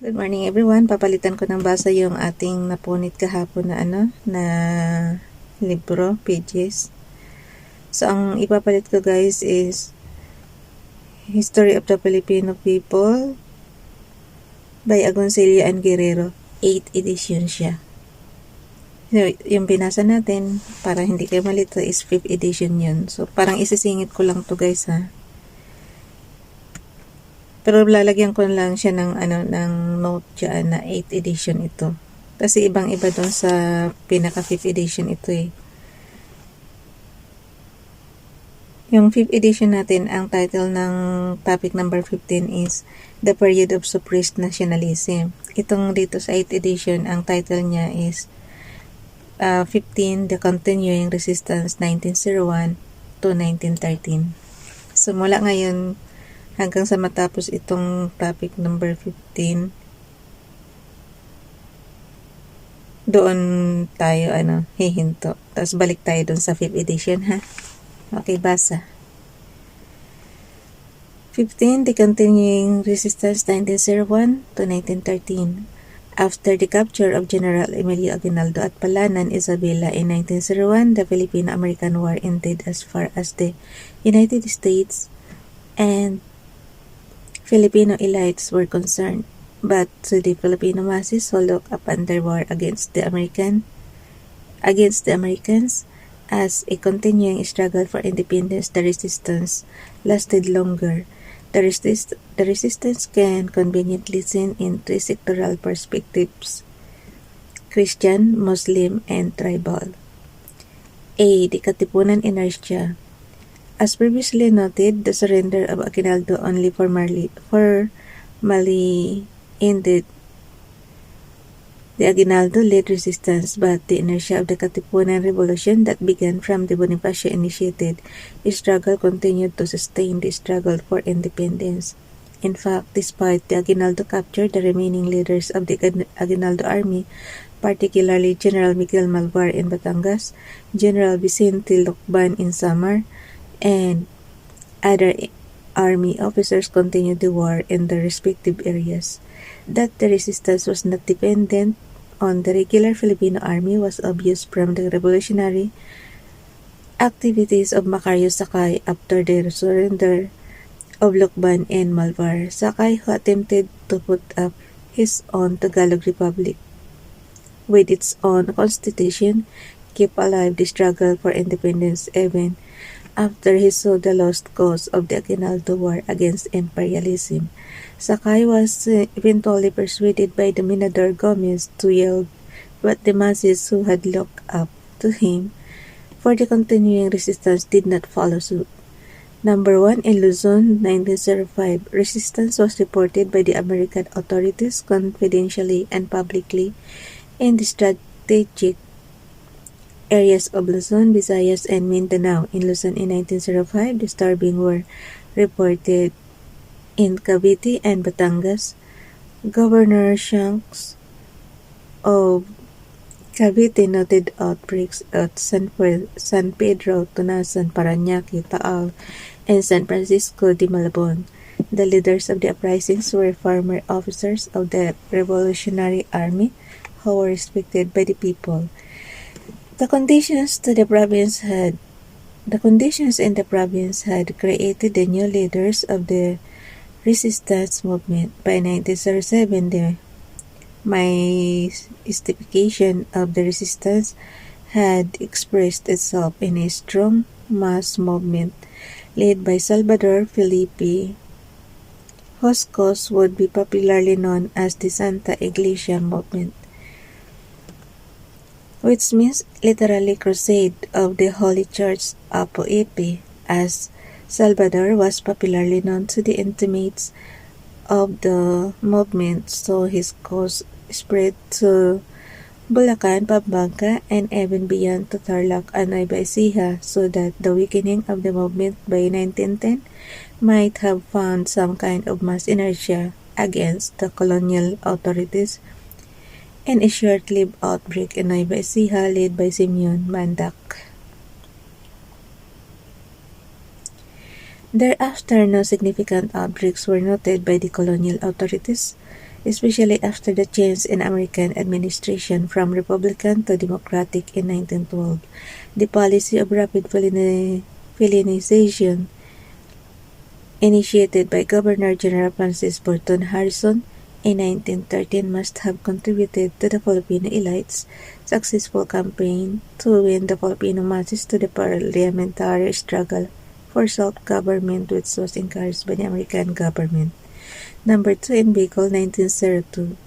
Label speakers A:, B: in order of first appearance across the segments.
A: Good morning everyone. Papalitan ko ng basa yung ating napunit kahapon na libro, pages. So ang ipapalit ko guys is History of the Filipino People by Agoncillo and Guerrero. 8th edition siya. So, yung binasa natin, para hindi kayo malito, is 5th edition yun. So parang isisingit ko lang to guys ha. Pero lalagyan ko lang siya ng note dyan na 8th edition ito. Kasi ibang-iba doon sa pinaka 5th edition ito eh. Yung 5th edition natin, ang title ng topic number 15 is The Period of Suppressed Nationalism. Itong dito sa 8th edition, ang title niya is 15, The Continuing Resistance 1901 to 1913. So mula ngayon hanggang sa matapos itong topic number 15, doon tayo hihinto. Tapos balik tayo doon sa 5th edition ha. Okay, basa. 15. The Continuing Resistance 1901 to 1913. After the capture of General Emilio Aguinaldo at Palanan, Isabela in 1901, the Filipino-American War ended as far as the United States and Filipino elites were concerned. But to the Filipino masses who looked upon their war against the Americans as a continuing struggle for independence, the resistance lasted longer. The resistance can conveniently seen in three sectoral perspectives: Christian, Muslim, and tribal. A. The Katipunan Inertia. As previously noted, the surrender of Aguinaldo only formally ended the Aguinaldo-led resistance, but the inertia of the Katipunan Revolution that began from the Bonifacio-initiated struggle continued to sustain the struggle for independence. In fact, despite the Aguinaldo capture, the remaining leaders of the Aguinaldo army, particularly General Miguel Malvar in Batangas, General Vicente Lucban in Samar, and other army officers continued the war in their respective areas. That the resistance was not dependent on the regular Filipino army was obvious from the revolutionary activities of Macario Sakay after the surrender of Lucban and Malvar. Sakay, who attempted to put up his own Tagalog Republic with its own constitution, kept alive the struggle for independence even after he saw the lost cause of the Aguinaldo War against imperialism. Sakay was eventually persuaded by the Minador Gomez to yield, but the masses who had looked up to him for the continuing resistance did not follow suit. Number 1, in Luzon, 1905, resistance was reported by the American authorities confidentially and publicly in the strategic areas of Luzon, Visayas, and Mindanao. In Luzon in 1905, disturbing were reported in Cavite and Batangas. Governor Shanks of Cavite noted outbreaks at San Pedro, Tunasan, Parañaque, Taal, and San Francisco de Malabon. The leaders of the uprisings were former officers of the Revolutionary Army who were respected by the people. The conditions in the province had created the new leaders of the resistance movement. By 1907, the mystification of the resistance had expressed itself in a strong mass movement led by Salvador Felipe, whose cause would be popularly known as the Santa Iglesia movement, which means literally crusade of the Holy Church Apo Epe, as Salvador was popularly known to the intimates of the movement, so his cause spread to Bulacan, Pampanga, and even beyond to Tarlac and Nueva Ecija, so that the weakening of the movement by 1910 might have found some kind of mass inertia against the colonial authorities, and a short-lived outbreak in Nueva Ecija led by Simeon Mandak. Thereafter, no significant outbreaks were noted by the colonial authorities. especially after the change in American administration from Republican to Democratic in 1912. The policy of rapid Filipinization initiated by Governor General Francis Burton Harrison in 1913 must have contributed to the Filipino elite's successful campaign to win the Filipino masses to the parliamentary struggle for self-government, which was encouraged by the American government. Number 2, in Bicol, 1902.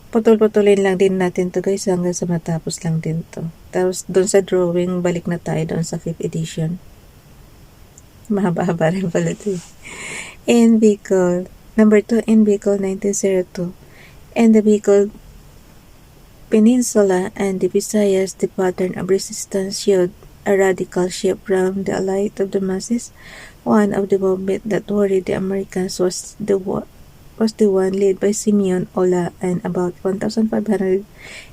A: Putol-putulin lang din natin to guys hanggang sa matapos lang din to. Tapos doon sa drawing, balik na tayo doon sa 5th edition. Mahaba-haba rin pala ito. In Bicol, number 2, in Bicol, 1902. In the Bicol Peninsula and the Visayas, the pattern of resistance showed a radical shift from the elite of the masses. One of the movement that worried the Americans was the one led by Simeon Ola and about 1,500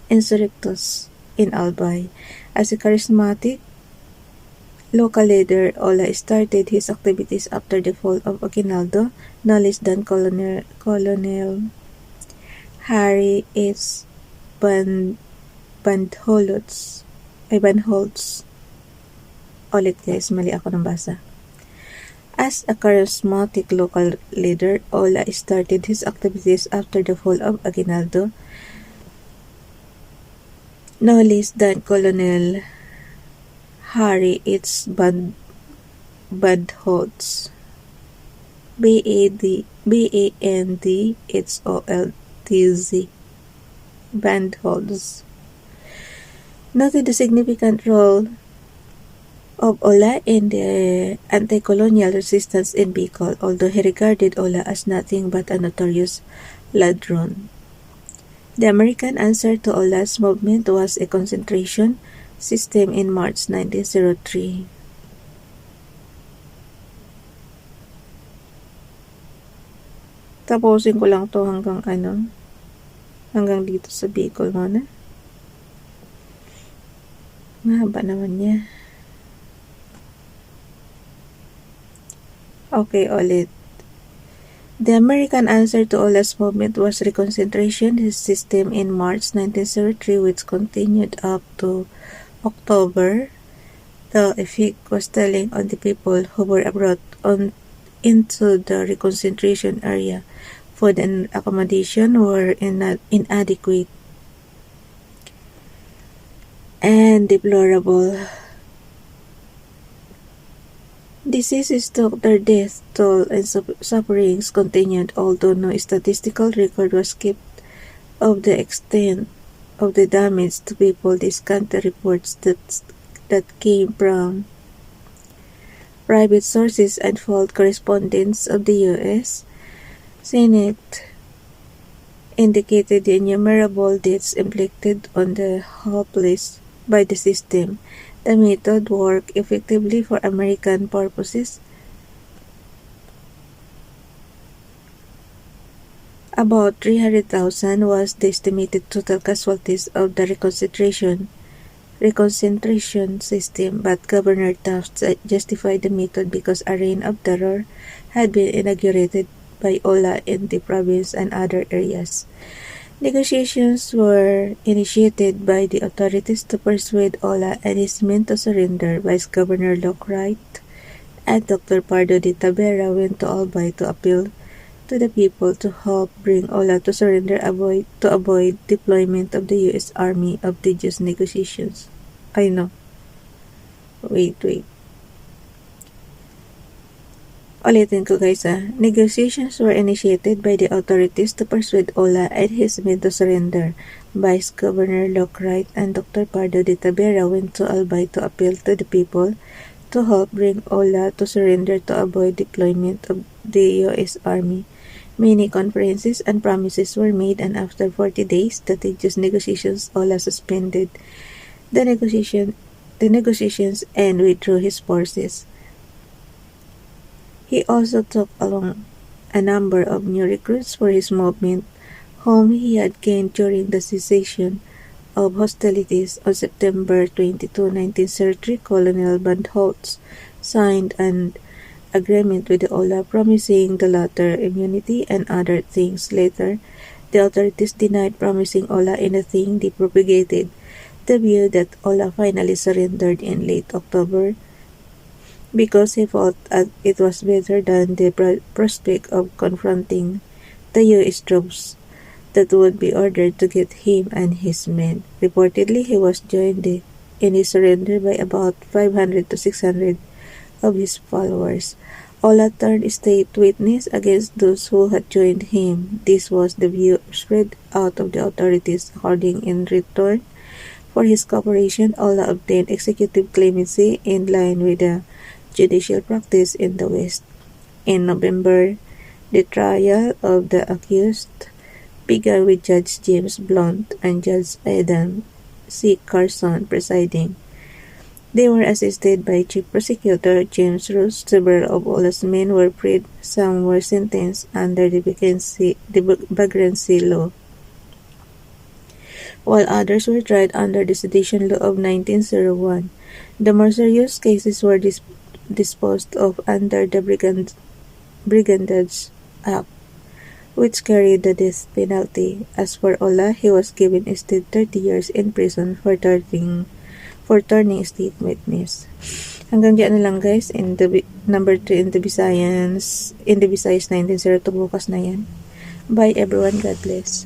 A: insurrectos in Albay. As a charismatic local leader, Ola started his activities after the fall of Aguinaldo, no less than Colonel Harry H. Bandholtz. Ulit guys, mali ako ng basa. As a charismatic local leader, Ola started his activities after the fall of Aguinaldo, no less than Colonel Harry H. Bandholtz. Bandholtz. Bandholtz. Noted the significant role of Ola in the anti-colonial resistance in Bicol, although he regarded Ola as nothing but a notorious ladron. The American answer to Ola's movement was a concentration system in March 1903. Tapusin ko lang to hanggang dito sa Bicol muna. Mahaba naman niya. Okay, ulit. The American answer to Ola's movement was reconcentration system in March 1903, which continued up to October. The effect was telling on the people who were brought into the reconcentration area. Food and accommodation were inadequate and deplorable. Diseases took their death toll and sufferings continued, although no statistical record was kept of the extent of the damage to people. These scanty reports that came from private sources and false correspondence of the U.S. Senate indicated the innumerable deaths inflicted on the helpless by the system. The method worked effectively for American purposes. About 300,000 was the estimated total casualties of the reconcentration system, but Governor Taft justified the method because a reign of terror had been inaugurated by Ola in the province and other areas. Negotiations were initiated by the authorities to persuade Ola and his men to surrender. Vice Governor Lockhart and Dr. Pardo de Tavera went to Albay to appeal to the people to help bring Ola to surrender to avoid deployment of the U.S. Army of tedious negotiations. I know. Wait. Ulitin ko guys Negotiations were initiated by the authorities to persuade Ola and his men to surrender. Vice Governor Lockhart and Dr. Pardo de Tavera went to Albay to appeal to the people to help bring Ola to surrender to avoid deployment of the U.S. Army. Many conferences and promises were made, and after 40 days, the tedious negotiations, Ola suspended the negotiations and withdrew his forces. He also took along a number of new recruits for his movement, whom he had gained during the cessation of hostilities on September 22, 1933. Colonel Bandholtz signed an agreement with the Ola, promising the latter immunity and other things. Later, the authorities denied promising Ola anything. They propagated the view that Ola finally surrendered in late October because he felt it was better than the prospect of confronting the U.S. troops that would be ordered to get him and his men. Reportedly, he was joined in his surrender by about 500 to 600 of his followers. Ola turned state witness against those who had joined him. This was the view spread out of the authorities. According in return for his cooperation, Ola obtained executive clemency in line with the judicial practice in the West. In November, the trial of the accused began with Judge James Blunt and Judge Adam C. Carson presiding. They were assisted by Chief Prosecutor James Roos. Several of Ola's men were freed. Some were sentenced under the vagrancy law, while others were tried under the Sedition Law of 1901. The more serious cases were disposed of under the Brigandage Act, which carried the death penalty. As for Ola, he was given instead 30 years in prison for turning state witness. Hanggang diyan na lang guys, in the number 3 in the Visayas 1902, bukas na yan. Bye everyone, God bless.